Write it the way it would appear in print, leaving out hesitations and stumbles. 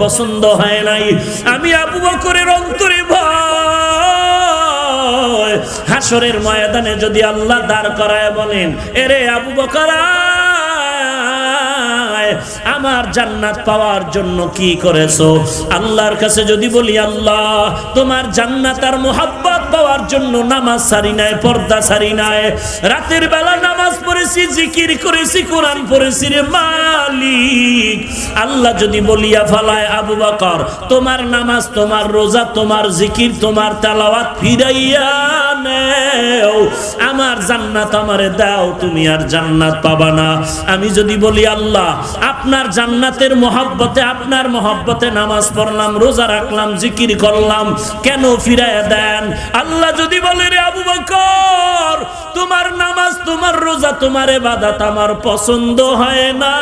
পছন্দ হয় নাই। আমি আবু বকরের অন্তরে ভয়, হাসরের ময়দানে যদি আল্লাহ দাঁড় করায় বলেন, এরে আবু বকর আমার জান্নাত পাওয়ার জন্য কি করেছো? আল্লাহর কাছে যদি বলি, আল্লাহ তোমার জান্নাত আর মুহাব্বত পাওয়ার জন্য নামাজ ছাড়ি নাই, পর্দা ছাড়ি নাই, রাতের বেলা নামাজ পড়েছি, জিকির করেছি, কোরআন পড়েছি রে মালিক। আল্লাহ যদি বলিয়া ফেলায়, আবু বকর তোমার নামাজ, তোমার রোজা, তোমার জিকির, তোমার তেলাওয়াত ফিরাইয়া নেও, আমার জান্নাত আমারে দাও, তুমি আর জান্নাত পাবা না। আমি যদি বলি, আল্লাহ আপনার জান্নাতের মহব্বতে, আপনার মহব্বতে নামাজ পড়লাম, রোজা রাখলাম, জিকির করলাম, কেন ফিরাইয়া দেন? আল্লাহ যদি বলে, রে আবু বকর তোমার নামাজ, তোমার রোজা, তোমার ইবাদত আমার পছন্দ হয় না,